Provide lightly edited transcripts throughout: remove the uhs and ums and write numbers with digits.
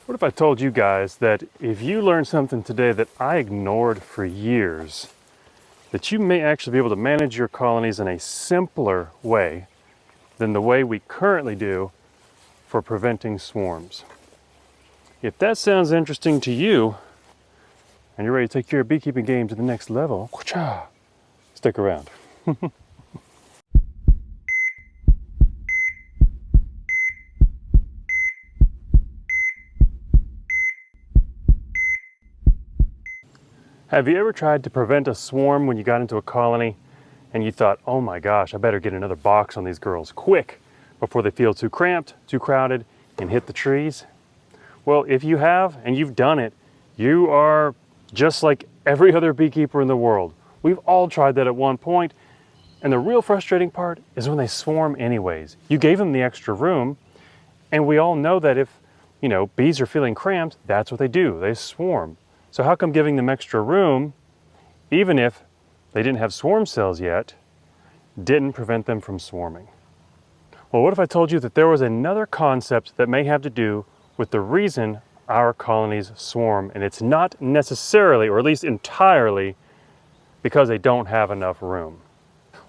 What if I told you guys that if you learned something today that I ignored for years, that you may actually be able to manage your colonies in a simpler way than the way we currently do for preventing swarms? If that sounds interesting to you, and you're ready to take your beekeeping game to the next level, stick around. Have you ever tried to prevent a swarm when you got into a colony and you thought, oh my gosh, I better get another box on these girls quick before they feel too cramped, too crowded, and hit the trees? Well, if you have and you've done it, you are just like every other beekeeper in the world. We've all tried that at one point, and the real frustrating part is when they swarm anyways. You gave them the extra room, and we all know that if, bees are feeling cramped, that's what they do, they swarm. So how come giving them extra room, even if they didn't have swarm cells yet, didn't prevent them from swarming? Well, what if I told you that there was another concept that may have to do with the reason our colonies swarm, and it's not necessarily, or at least entirely, because they don't have enough room?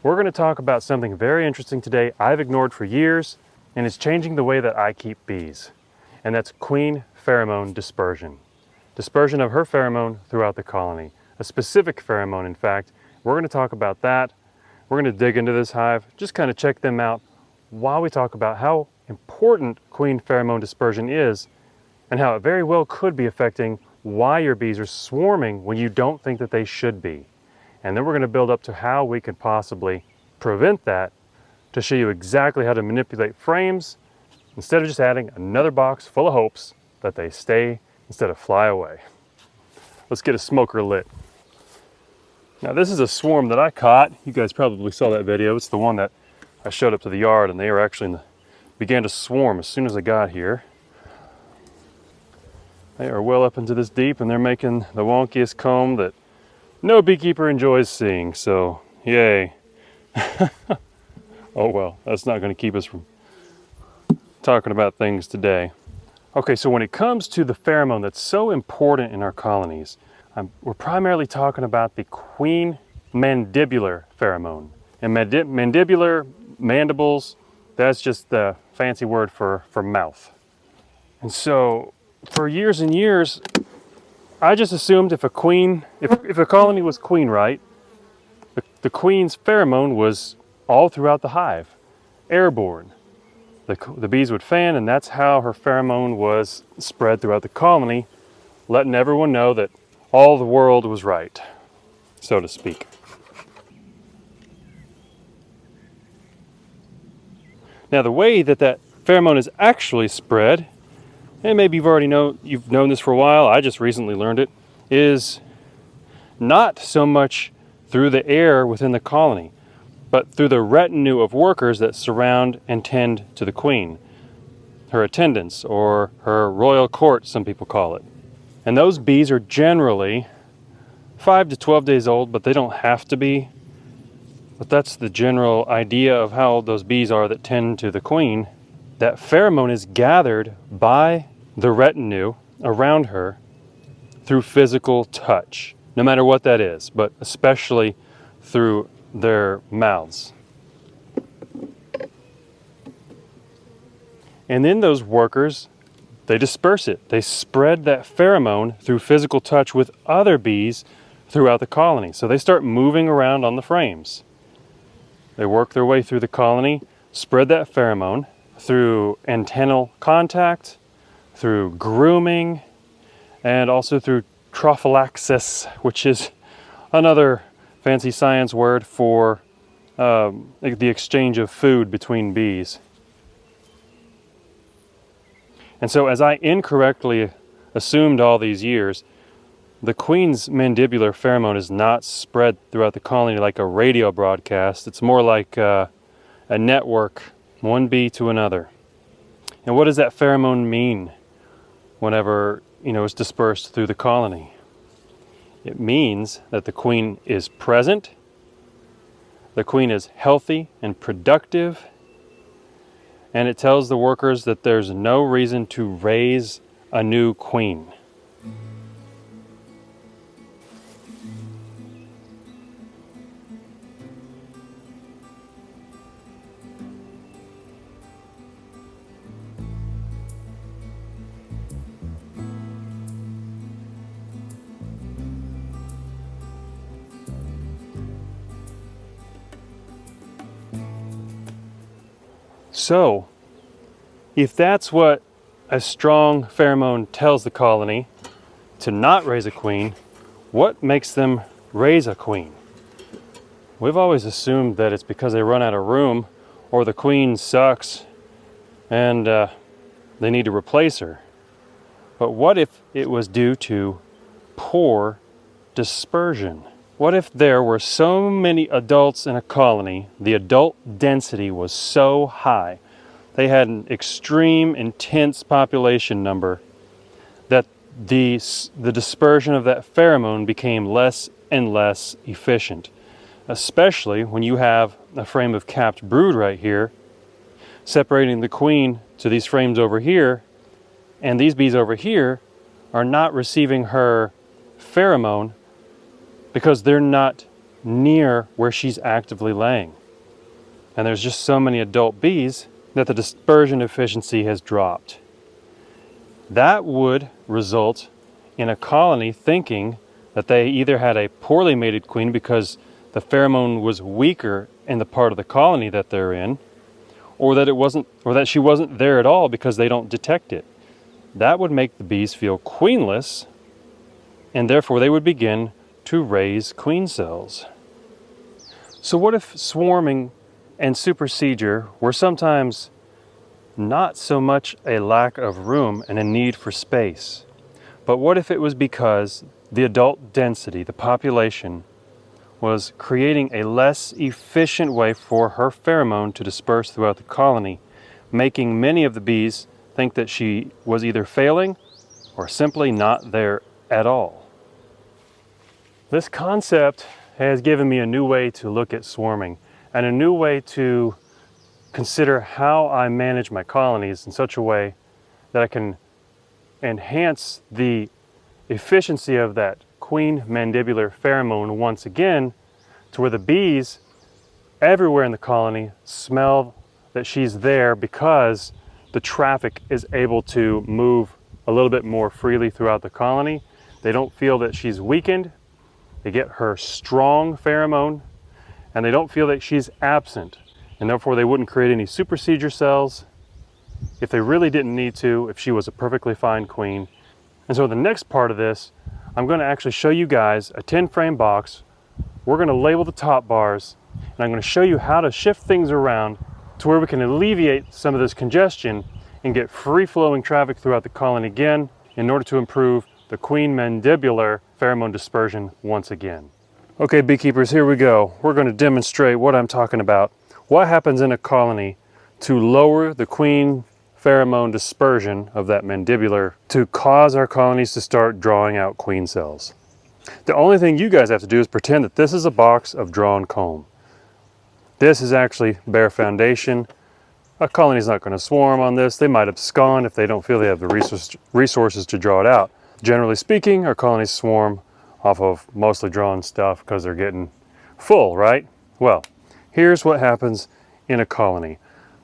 We're going to talk about something very interesting today I've ignored for years, and it's changing the way that I keep bees, and that's queen pheromone dispersion. Dispersion of her pheromone throughout the colony. A specific pheromone, in fact. We're going to talk about that. We're going to dig into this hive, just kind of check them out while we talk about how important queen pheromone dispersion is and how it very well could be affecting why your bees are swarming when you don't think that they should be. And then we're going to build up to how we could possibly prevent that, to show you exactly how to manipulate frames instead of just adding another box full of hopes that they stay instead of fly away. Let's get a smoker lit. Now this is a swarm that I caught. You guys probably saw that video. It's the one that I showed up to the yard, and they were actually began to swarm as soon as I got here. They are well up into this deep, and they're making the wonkiest comb that no beekeeper enjoys seeing, so yay. Oh well, that's not going to keep us from talking about things today. Okay, so when it comes to the pheromone that's so important in our colonies, we're primarily talking about the queen mandibular pheromone. And mandibular, mandibles, that's just the fancy word for mouth. And so for years and years, I just assumed if a colony was queen right, the queen's pheromone was all throughout the hive, airborne. The bees would fan, and that's how her pheromone was spread throughout the colony, letting everyone know that all the world was right, so to speak. Now the way that pheromone is actually spread, and maybe you've known this for a while, I just recently learned it, is not so much through the air within the colony, but through the retinue of workers that surround and tend to the queen. Her attendants, or her royal court, some people call it. And those bees are generally 5 to 12 days old, but they don't have to be. But that's the general idea of how old those bees are that tend to the queen. That pheromone is gathered by the retinue around her through physical touch, no matter what that is, but especially through their mouths. And then those workers, they disperse it. They spread that pheromone through physical touch with other bees throughout the colony. So they start moving around on the frames. They work their way through the colony, spread that pheromone through antennal contact, through grooming, and also through trophallaxis, which is another fancy science word for the exchange of food between bees. And so as I incorrectly assumed all these years, the queen's mandibular pheromone is not spread throughout the colony like a radio broadcast. It's more like a network, one bee to another. And what does that pheromone mean whenever, it's dispersed through the colony? It means that the queen is present, the queen is healthy and productive, and it tells the workers that there's no reason to raise a new queen. So, if that's what a strong pheromone tells the colony to not raise a queen, what makes them raise a queen? We've always assumed that it's because they run out of room or the queen sucks and they need to replace her. But what if it was due to poor dispersion? What if there were so many adults in a colony, the adult density was so high, they had an extreme, intense population number, that the dispersion of that pheromone became less and less efficient, especially when you have a frame of capped brood right here, separating the queen to these frames over here, and these bees over here are not receiving her pheromone because they're not near where she's actively laying. And there's just so many adult bees that the dispersion efficiency has dropped. That would result in a colony thinking that they either had a poorly mated queen because the pheromone was weaker in the part of the colony that they're in, or that she wasn't there at all because they don't detect it. That would make the bees feel queenless, and therefore they would begin to raise queen cells. So what if swarming and supersedure were sometimes not so much a lack of room and a need for space, but what if it was because the adult density, the population, was creating a less efficient way for her pheromone to disperse throughout the colony, making many of the bees think that she was either failing or simply not there at all? This concept has given me a new way to look at swarming and a new way to consider how I manage my colonies in such a way that I can enhance the efficiency of that queen mandibular pheromone once again, to where the bees everywhere in the colony smell that she's there because the traffic is able to move a little bit more freely throughout the colony. They don't feel that she's weakened. They get her strong pheromone, and they don't feel that she's absent, and therefore they wouldn't create any supersedure cells if they really didn't need to, if she was a perfectly fine queen. And so the next part of this, I'm going to actually show you guys a 10-frame box. We're going to label the top bars, and I'm going to show you how to shift things around to where we can alleviate some of this congestion and get free-flowing traffic throughout the colony again in order to improve the queen mandibular pheromone dispersion once again. Okay, beekeepers, here we go. We're going to demonstrate what I'm talking about. What happens in a colony to lower the queen pheromone dispersion of that mandibular to cause our colonies to start drawing out queen cells. The only thing you guys have to do is pretend that this is a box of drawn comb. This is actually bare foundation. A colony's not going to swarm on this. They might abscond if they don't feel they have the resources to draw it out. Generally speaking, our colonies swarm off of mostly drawn stuff because they're getting full, right? Well, here's what happens in a colony.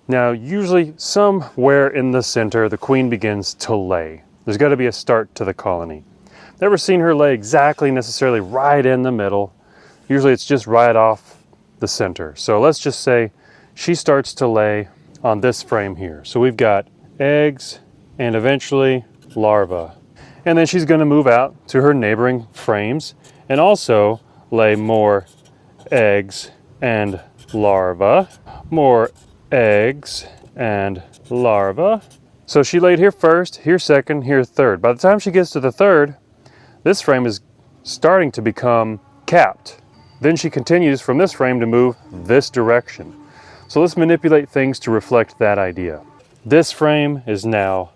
Now, usually somewhere in the center, the queen begins to lay. There's got to be a start to the colony. Never seen her lay exactly necessarily right in the middle. Usually it's just right off the center. So let's just say she starts to lay on this frame here. So we've got eggs and eventually larvae. And then she's going to move out to her neighboring frames and also lay more eggs and larvae, more eggs and larvae. So she laid here first, here second, here third. By the time she gets to the third, this frame is starting to become capped. Then she continues from this frame to move this direction. So let's manipulate things to reflect that idea. This frame is now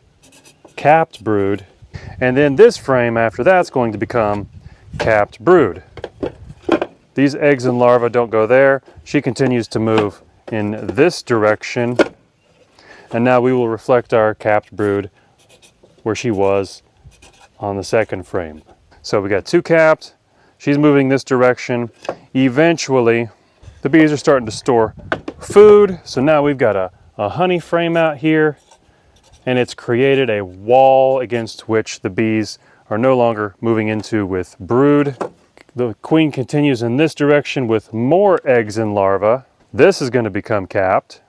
capped brood, and then this frame after that's going to become capped brood. These eggs and larvae don't go there. She continues to move in this direction, and now we will reflect our capped brood where she was on the second frame. So we got two capped. She's moving this direction. Eventually, the bees are starting to store food. So now we've got a honey frame out here, and it's created a wall against which the bees are no longer moving into with brood. The queen continues in this direction with more eggs and larvae. This is going to become capped.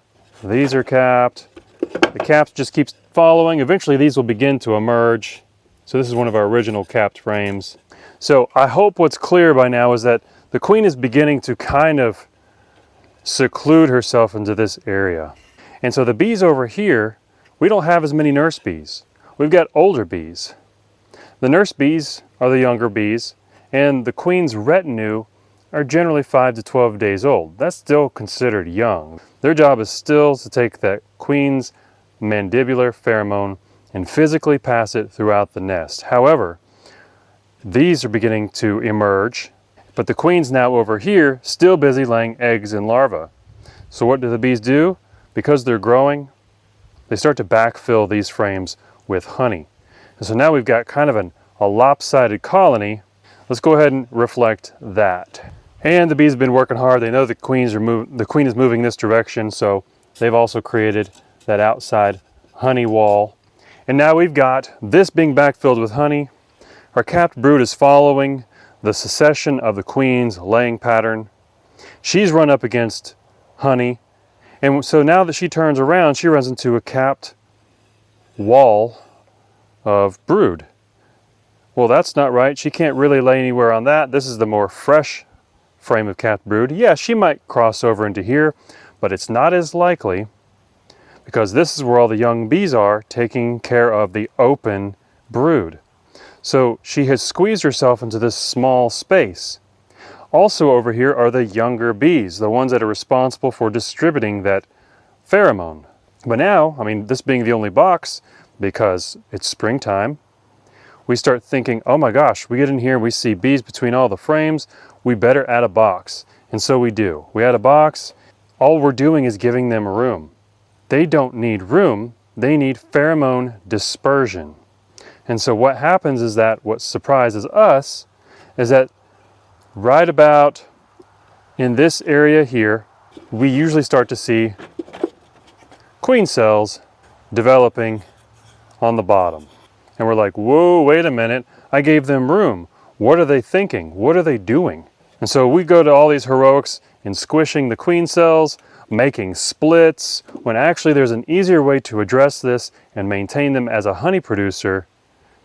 These are capped. The caps just keeps following. Eventually these will begin to emerge. So this is one of our original capped frames. So I hope what's clear by now is that the queen is beginning to kind of seclude herself into this area. And so the bees over here, we don't have as many nurse bees. We've got older bees. The nurse bees are the younger bees, and the queen's retinue are generally 5 to 12 days old. That's still considered young. Their job is still to take that queen's mandibular pheromone and physically pass it throughout the nest. However, these are beginning to emerge, but the queen's now over here still busy laying eggs and larvae. So what do the bees do? Because they're growing, they start to backfill these frames with honey. And so now we've got kind of a lopsided colony. Let's go ahead and reflect that. And the bees have been working hard. They know the queen is moving this direction, so they've also created that outside honey wall. And now we've got this being backfilled with honey. Our capped brood is following the succession of the queen's laying pattern. She's run up against honey, and so now that she turns around, she runs into a capped wall of brood. Well, that's not right. She can't really lay anywhere on that. This is the more fresh frame of capped brood. Yeah, she might cross over into here, but it's not as likely, because this is where all the young bees are taking care of the open brood. So she has squeezed herself into this small space. Also over here are the younger bees, the ones that are responsible for distributing that pheromone. But now, I mean, this being the only box, because it's springtime, we start thinking, oh my gosh, we get in here and we see bees between all the frames, we better add a box. And so we do. We add a box. All we're doing is giving them room. They don't need room, they need pheromone dispersion. And so what happens is that what surprises us is that right about in this area here, we usually start to see queen cells developing on the bottom. And we're like, whoa, wait a minute, I gave them room. What are they thinking? What are they doing? And so we go to all these heroics in squishing the queen cells, making splits, when actually there's an easier way to address this and maintain them as a honey producer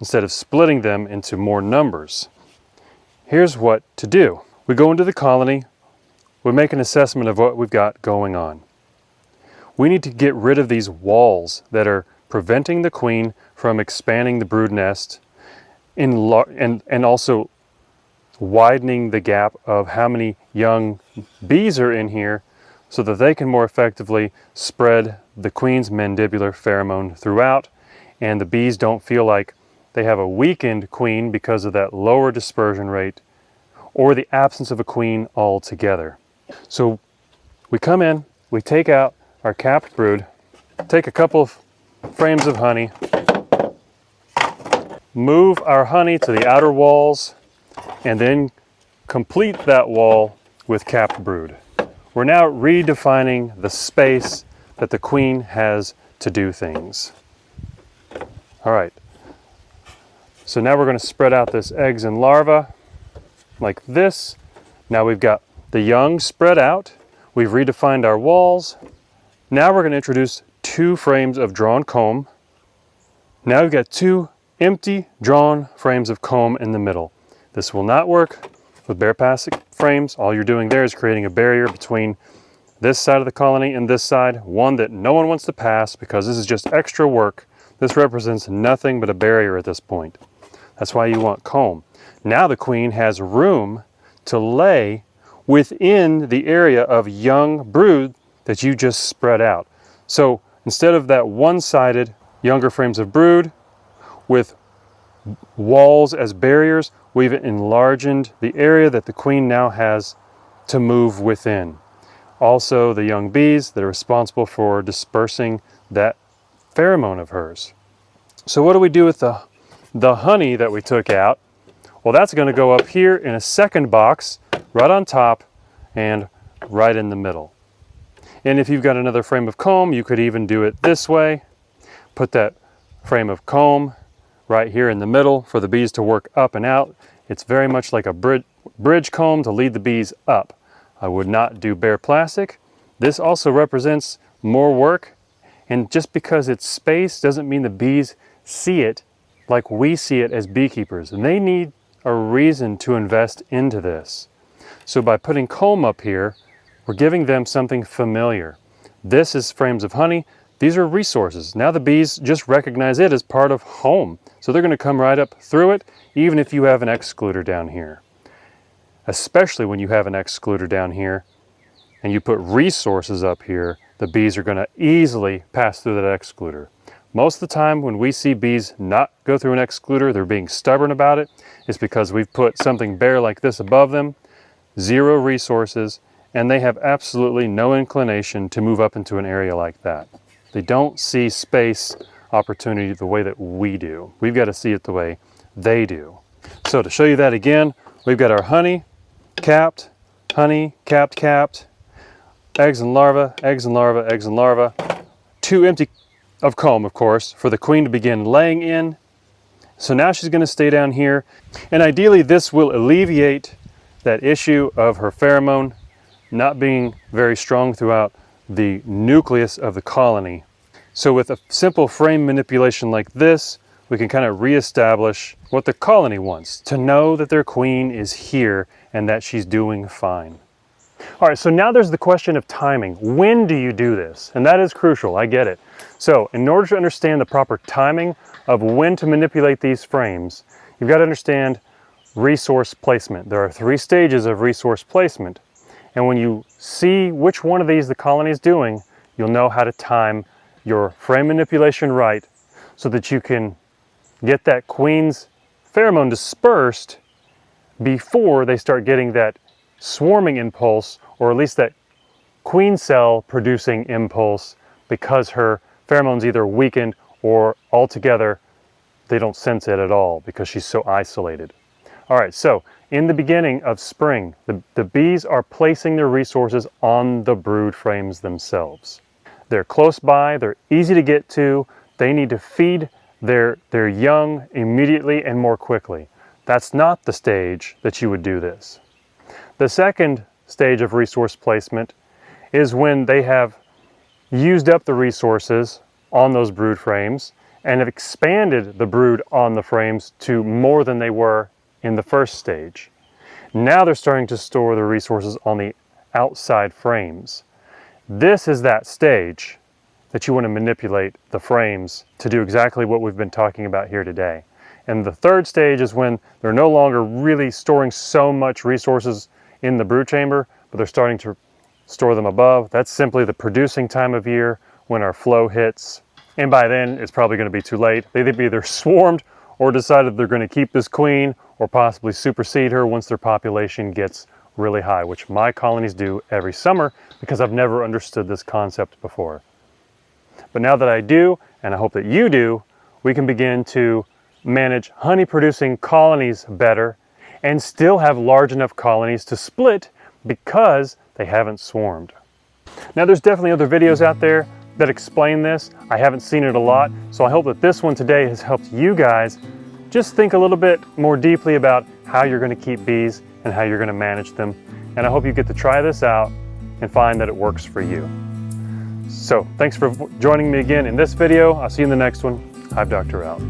instead of splitting them into more numbers. Here's what to do. We go into the colony, we make an assessment of what we've got going on. We need to get rid of these walls that are preventing the queen from expanding the brood nest and also widening the gap of how many young bees are in here so that they can more effectively spread the queen's mandibular pheromone throughout, and the bees don't feel like they have a weakened queen because of that lower dispersion rate or the absence of a queen altogether. So we come in, we take out our capped brood, take a couple of frames of honey, move our honey to the outer walls, and then complete that wall with capped brood. We're now redefining the space that the queen has to do things. All right, so now we're going to spread out this eggs and larvae like this. Now we've got the young spread out. We've redefined our walls. Now we're going to introduce 2 frames of drawn comb. Now we've got 2 empty drawn frames of comb in the middle. This will not work with bare plastic frames. All you're doing there is creating a barrier between this side of the colony and this side, one that no one wants to pass because this is just extra work. This represents nothing but a barrier at this point. That's why you want comb. Now the queen has room to lay within the area of young brood that you just spread out. So instead of that one-sided younger frames of brood with walls as barriers, we've enlarged the area that the queen now has to move within. Also, the young bees that are responsible for dispersing that pheromone of hers. So what do we do with the honey that we took out? Well, that's going to go up here in a second box, right on top and right in the middle. And if you've got another frame of comb, you could even do it this way. Put that frame of comb right here in the middle for the bees to work up and out. It's very much like a bridge comb to lead the bees up. I would not do bare plastic. This also represents more work, and just because it's space doesn't mean the bees see it like we see it as beekeepers, and they need a reason to invest into this. So by putting comb up here, we're giving them something familiar. This is frames of honey. These are resources. Now the bees just recognize it as part of home. So they're going to come right up through it, even if you have an excluder down here. Especially when you have an excluder down here and you put resources up here, the bees are going to easily pass through that excluder. Most of the time when we see bees not go through an excluder, they're being stubborn about it, is because we've put something bare like this above them, zero resources, and they have absolutely no inclination to move up into an area like that. They don't see space opportunity the way that we do. We've got to see it the way they do. So to show you that again, we've got our honey capped, capped, eggs and larvae, eggs and larvae, eggs and larvae. 2 empty of comb, of course, for the queen to begin laying in. So now she's going to stay down here, and ideally this will alleviate that issue of her pheromone not being very strong throughout the nucleus of the colony. So with a simple frame manipulation like this, we can kind of reestablish what the colony wants, to know that their queen is here and that she's doing fine. All right, so now there's the question of timing. When do you do this? And that is crucial, I get it. So in order to understand the proper timing of when to manipulate these frames, you've got to understand resource placement. There are 3 stages of resource placement. And when you see which one of these the colony is doing, you'll know how to time your frame manipulation right so that you can get that queen's pheromone dispersed before they start getting that swarming impulse, or at least that queen cell producing impulse, because her pheromones either weakened or altogether they don't sense it at all because she's so isolated. All right, so in the beginning of spring, the bees are placing their resources on the brood frames themselves. They're close by, they're easy to get to, they need to feed their young immediately and more quickly. That's not the stage that you would do this. The second stage of resource placement is when they have used up the resources on those brood frames and have expanded the brood on the frames to more than they were in the first stage. Now they're starting to store the resources on the outside frames. This is that stage that you want to manipulate the frames to do exactly what we've been talking about here today. And the third stage is when they're no longer really storing so much resources in the brood chamber, but they're starting to store them above. That's simply the producing time of year when our flow hits. And by then, it's probably going to be too late. They've either swarmed or decided they're going to keep this queen or possibly supersede her once their population gets really high, which my colonies do every summer because I've never understood this concept before. But now that I do, and I hope that you do, we can begin to manage honey-producing colonies better and still have large enough colonies to split because they haven't swarmed. Now there's definitely other videos out there that explain this. I haven't seen it a lot, so I hope that this one today has helped you guys just think a little bit more deeply about how you're going to keep bees and how you're going to manage them. And I hope you get to try this out and find that it works for you. So thanks for joining me again in this video. I'll see you in the next one. Hive Doctor out.